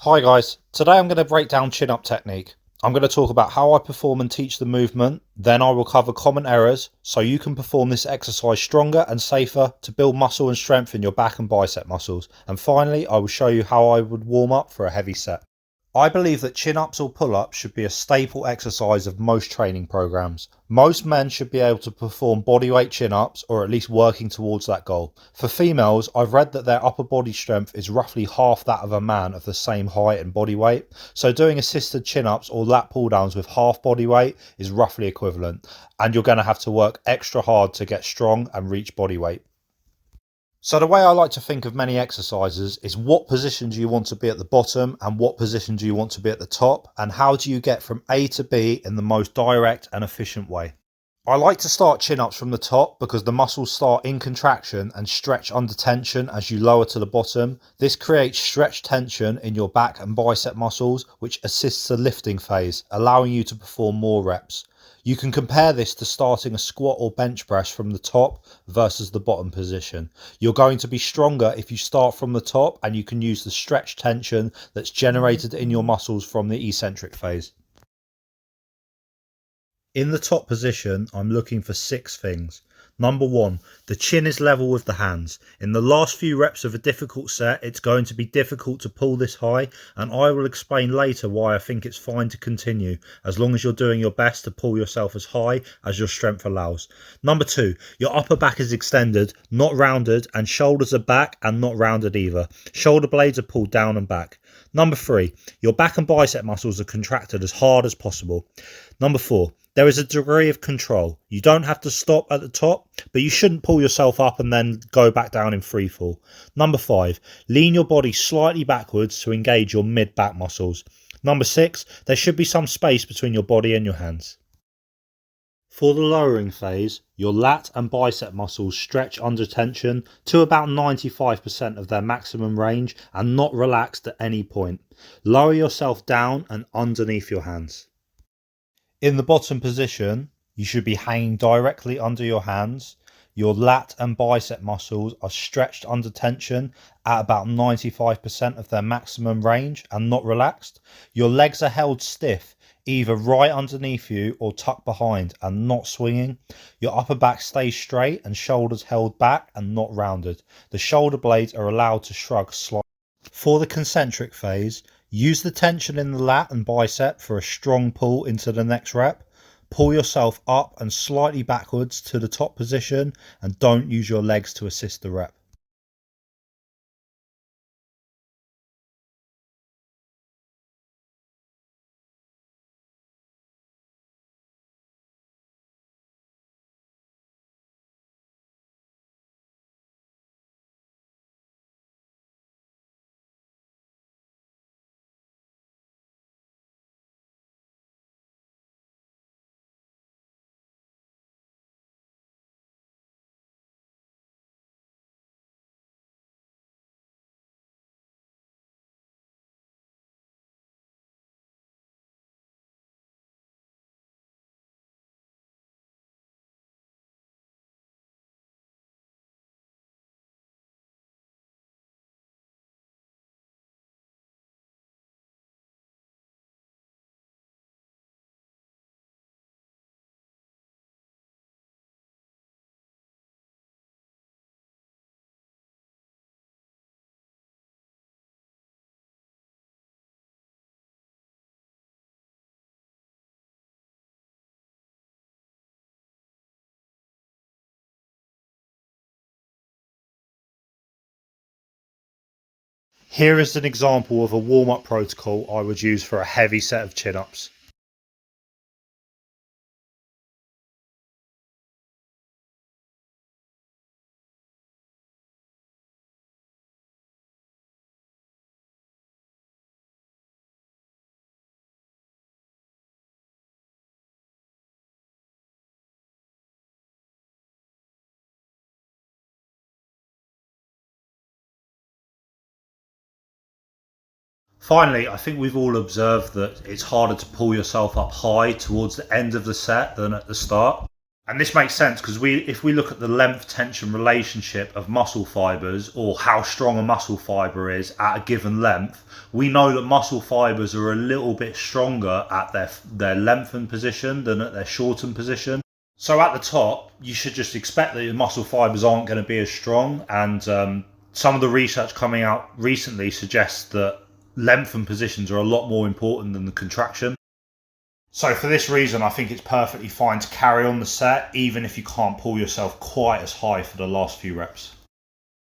Hi guys, today I'm going to break down chin-up technique. I'm going to talk about how I perform and teach the movement, then I will cover common errors so you can perform this exercise stronger and safer to build muscle and strength in your back and bicep muscles. And finally, I will show you how I would warm up for a heavy set. I believe that chin-ups or pull-ups should be a staple exercise of most training programs. Most men should be able to perform bodyweight chin-ups or at least working towards that goal. For females, I've read that their upper body strength is roughly half that of a man of the same height and body weight. So doing assisted chin-ups or lat pull-downs with half body weight is roughly equivalent, and you're going to have to work extra hard to get strong and reach body weight. So the way I like to think of many exercises is what position do you want to be at the bottom and what position do you want to be at the top, and how do you get from A to B in the most direct and efficient way. I like to start chin-ups from the top because the muscles start in contraction and stretch under tension as you lower to the bottom. This creates stretch tension in your back and bicep muscles, which assists the lifting phase, allowing you to perform more reps. You can compare this to starting a squat or bench press from the top versus the bottom position. You're going to be stronger if you start from the top, and you can use the stretch tension that's generated in your muscles from the eccentric phase. In the top position, I'm looking for 6 things. Number 1, the chin is level with the hands. In the last few reps of a difficult set, it's going to be difficult to pull this high, and I will explain later why I think it's fine to continue, as long as you're doing your best to pull yourself as high as your strength allows. Number 2, your upper back is extended, not rounded, and shoulders are back and not rounded either. Shoulder blades are pulled down and back. Number 3, your back and bicep muscles are contracted as hard as possible. Number 4, there is a degree of control. You don't have to stop at the top, but you shouldn't pull yourself up and then go back down in free fall. Number 5, lean your body slightly backwards to engage your mid-back muscles. Number 6, there should be some space between your body and your hands. For the lowering phase, your lat and bicep muscles stretch under tension to about 95% of their maximum range and not relaxed at any point. Lower yourself down and underneath your hands. In the bottom position, you should be hanging directly under your hands. Your lat and bicep muscles are stretched under tension at about 95% of their maximum range and not relaxed. Your legs are held stiff, either right underneath you or tucked behind and not swinging. Your upper back stays straight and shoulders held back and not rounded. The shoulder blades are allowed to shrug slightly. For the concentric phase, use the tension in the lat and bicep for a strong pull into the next rep. Pull yourself up and slightly backwards to the top position, and don't use your legs to assist the rep. Here is an example of a warm-up protocol I would use for a heavy set of chin-ups. Finally, I think we've all observed that it's harder to pull yourself up high towards the end of the set than at the start. And this makes sense because if we look at the length tension relationship of muscle fibers, or how strong a muscle fiber is at a given length, we know that muscle fibers are a little bit stronger at their lengthened position than at their shortened position. So at the top, you should just expect that your muscle fibers aren't going to be as strong. And some of the research coming out recently suggests that lengthened positions are a lot more important than the contraction. So for this reason, I think it's perfectly fine to carry on the set, even if you can't pull yourself quite as high for the last few reps.